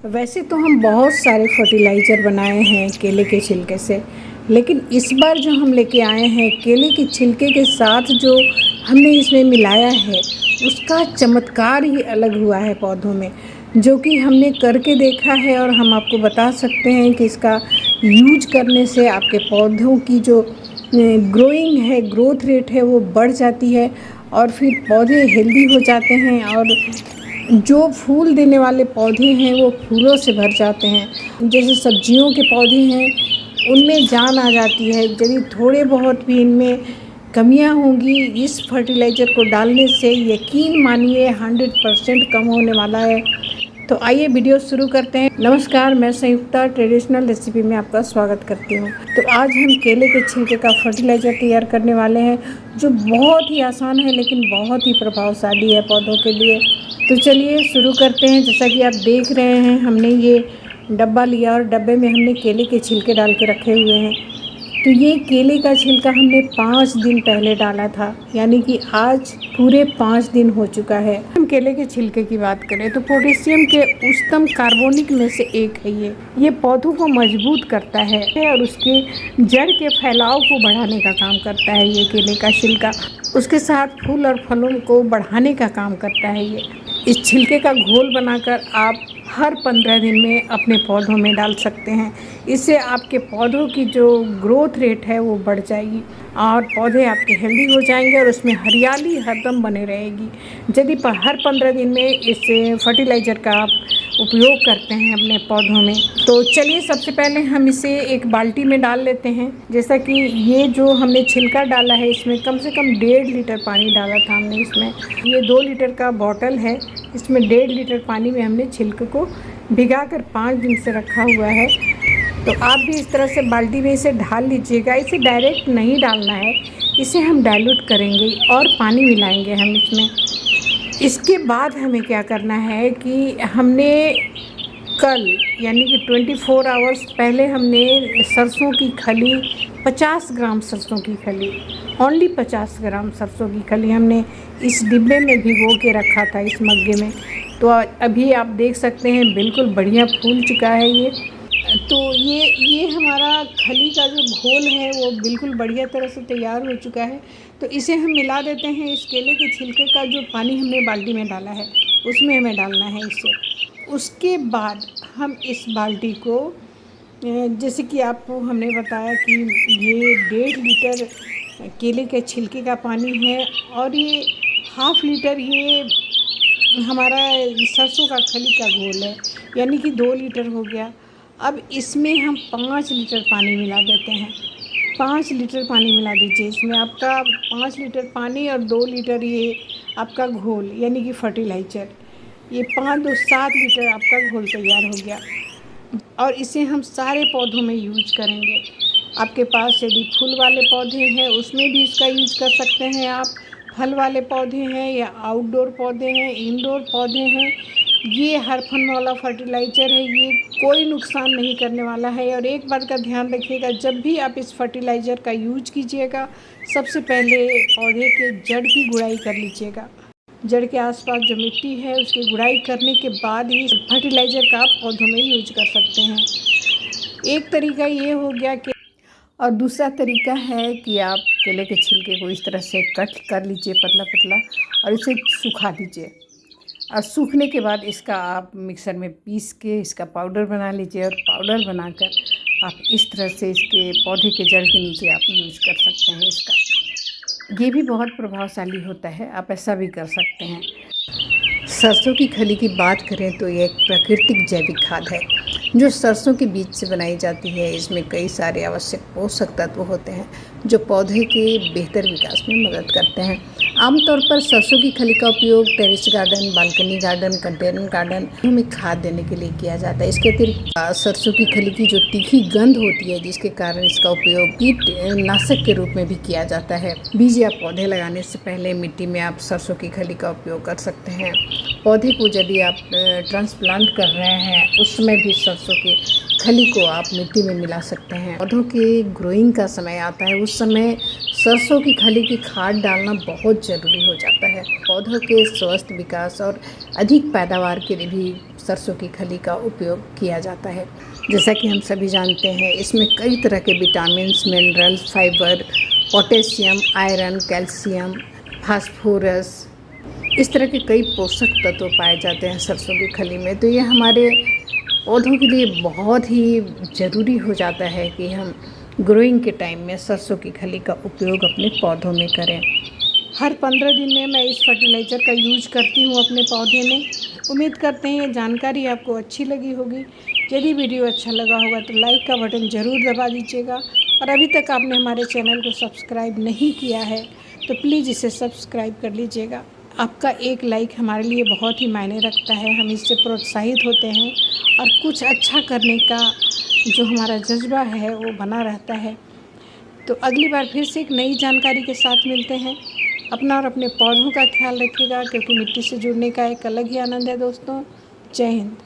वैसे तो हम बहुत सारे फर्टिलाइज़र बनाए हैं केले के छिलके से, लेकिन इस बार जो हम लेके आए हैं केले के छिलके के साथ जो हमने इसमें मिलाया है उसका चमत्कार ही अलग हुआ है पौधों में, जो कि हमने करके देखा है और हम आपको बता सकते हैं कि इसका यूज करने से आपके पौधों की जो ग्रोइंग है, ग्रोथ रेट है वो बढ़ जाती है और फिर पौधे हेल्दी हो जाते हैं और जो फूल देने वाले पौधे हैं वो फूलों से भर जाते हैं। जैसे सब्जियों के पौधे हैं उनमें जान आ जाती है। यदि थोड़े बहुत भी इनमें कमियां होंगी इस फर्टिलाइज़र को डालने से यकीन मानिए 100% कम होने वाला है। तो आइए वीडियो शुरू करते हैं। नमस्कार, मैं संयुक्ता ट्रेडिशनल रेसिपी में आपका स्वागत करती हूँ। तो आज हम केले के छिलके का फर्टिलाइज़र तैयार करने वाले हैं, जो बहुत ही आसान है लेकिन बहुत ही प्रभावशाली है पौधों के लिए। तो चलिए शुरू करते हैं। जैसा कि आप देख रहे हैं हमने ये डब्बा लिया और डब्बे में हमने केले के छिलके डाल के रखे हुए हैं। तो ये केले का छिलका हमने 5 दिन पहले डाला था, यानी कि आज पूरे 5 दिन हो चुका है। हम केले के छिलके की बात करें तो पोटेशियम के उच्चतम कार्बनिक में से एक है। ये पौधों को मजबूत करता है और उसके जड़ के फैलाव को बढ़ाने का काम करता है। ये केले का छिलका उसके साथ फूल और फलों को बढ़ाने का काम करता है। ये इस छिलके का घोल बनाकर आप हर 15 दिन में अपने पौधों में डाल सकते हैं। इससे आपके पौधों की जो ग्रोथ रेट है वो बढ़ जाएगी और पौधे आपके हेल्दी हो जाएंगे और उसमें हरियाली हरदम बने रहेगी। यदि हर 15 दिन में इस फर्टिलाइज़र का आप उपयोग करते हैं अपने पौधों में, तो चलिए सबसे पहले हम इसे एक बाल्टी में डाल लेते हैं। जैसा कि ये जो हमने छिलका डाला है इसमें कम से कम 1.5 लीटर पानी डाला था हमने इसमें। ये 2 लीटर का बॉटल है, इसमें 1.5 लीटर पानी में हमने छिलके को भिगा कर 5 दिन से रखा हुआ है। तो आप भी इस तरह से बाल्टी में इसे डाल लीजिएगा। इसे डायरेक्ट नहीं डालना है, इसे हम डाइल्यूट करेंगे और पानी मिलाएंगे हम इसमें। इसके बाद हमें क्या करना है कि हमने कल यानी कि 24 आवर्स पहले हमने सरसों की खली 50 ग्राम सरसों की खली, ओनली 50 ग्राम सरसों की खली हमने इस डिब्बे में भिगो के रखा था, इस मग्गे में। तो अभी आप देख सकते हैं बिल्कुल बढ़िया फूल चुका है ये। तो ये हमारा खली का जो घोल है वो बिल्कुल बढ़िया तरह से तैयार हो चुका है। तो इसे हम मिला देते हैं। इस केले के छिलके का जो पानी हमने बाल्टी में डाला है उसमें हमें डालना है इसे। उसके बाद हम इस बाल्टी को, जैसे कि आपको हमने बताया कि ये 1.5 लीटर केले के छिलके का पानी है और ये ½ लीटर ये हमारा सरसों का खली का घोल है, यानी कि 2 लीटर हो गया। अब इसमें हम 5 लीटर पानी मिला देते हैं। 5 लीटर पानी मिला दीजिए इसमें। आपका 5 लीटर पानी और 2 लीटर ये आपका घोल यानी कि फर्टिलाइज़र, ये 5 2 7 लीटर आपका घोल तैयार हो गया। और इसे हम सारे पौधों में यूज करेंगे। आपके पास यदि फूल वाले पौधे हैं उसमें भी इसका यूज कर सकते हैं आप। फल वाले पौधे हैं या आउटडोर पौधे हैं, इंडोर पौधे हैं, ये हर फन वाला फर्टिलाइज़र है। ये कोई नुकसान नहीं करने वाला है। और एक बात का ध्यान रखिएगा, जब भी आप इस फर्टिलाइज़र का यूज कीजिएगा सबसे पहले पौधे के जड़ की गुड़ाई कर लीजिएगा। जड़ के आसपास जो मिट्टी है उसकी गुड़ाई करने के बाद ही फर्टिलाइज़र का आप पौधों में यूज कर सकते हैं। एक तरीका ये हो गया कि, और दूसरा तरीका है कि आप केले के छिलके को इस तरह से कट कर लीजिए पतला पतला और इसे सुखा दीजिए। और सूखने के बाद इसका आप मिक्सर में पीस के इसका पाउडर बना लीजिए और पाउडर बनाकर आप इस तरह से इसके पौधे के जड़ के नीचे आप यूज कर सकते हैं इसका। ये भी बहुत प्रभावशाली होता है, आप ऐसा भी कर सकते हैं। सरसों की खली की बात करें तो ये एक प्राकृतिक जैविक खाद है जो सरसों के बीज से बनाई जाती है। इसमें कई सारे आवश्यक पोषक तत्व होते हैं जो पौधे के बेहतर विकास में मदद करते हैं। आमतौर पर सरसों की खली का उपयोग terrace garden, balcony garden, container garden में खाद देने के लिए किया जाता है। इसके अतिरिक्त सरसों की खली की जो तीखी गंध होती है जिसके कारण इसका उपयोग कीटनाशक के रूप में भी किया जाता है। बीज या पौधे लगाने से पहले मिट्टी में आप सरसों की खली का उपयोग कर सकते हैं। पौधे को यदि आप ट्रांसप्लांट कर रहे हैं उस समय भी सरसों की खली को आप मिट्टी में मिला सकते हैं। पौधों के ग्रोइंग का समय आता है, उस समय सरसों की खली की खाद डालना बहुत ज़रूरी हो जाता है। पौधों के स्वस्थ विकास और अधिक पैदावार के लिए भी सरसों की खली का उपयोग किया जाता है। जैसा कि हम सभी जानते हैं, इसमें कई तरह के vitamins, minerals, fibre, potassium, iron, calcium, phosphorus, इस तरह के कई पोषक तत्व पाए जाते हैं सरसों की खली में। तो ये हमारे पौधों के लिए बहुत ही ज़रूरी हो जाता है कि हम ग्रोइंग के टाइम में सरसों की खली का उपयोग अपने पौधों में करें। हर 15 दिन में मैं इस फर्टिलाइज़र का यूज करती हूँ अपने पौधे में। उम्मीद करते हैं ये जानकारी आपको अच्छी लगी होगी। यदि वीडियो अच्छा लगा होगा तो लाइक का बटन ज़रूर दबा दीजिएगा, और अभी तक आपने हमारे चैनल को सब्सक्राइब नहीं किया है तो प्लीज़ इसे सब्सक्राइब कर लीजिएगा। आपका एक लाइक हमारे लिए बहुत ही मायने रखता है, हम इससे प्रोत्साहित होते हैं और कुछ अच्छा करने का जो हमारा जज्बा है वो बना रहता है। तो अगली बार फिर से एक नई जानकारी के साथ मिलते हैं। अपना और अपने पौधों का ख्याल रखिएगा, क्योंकि मिट्टी से जुड़ने का एक अलग ही आनंद है दोस्तों। जय हिंद।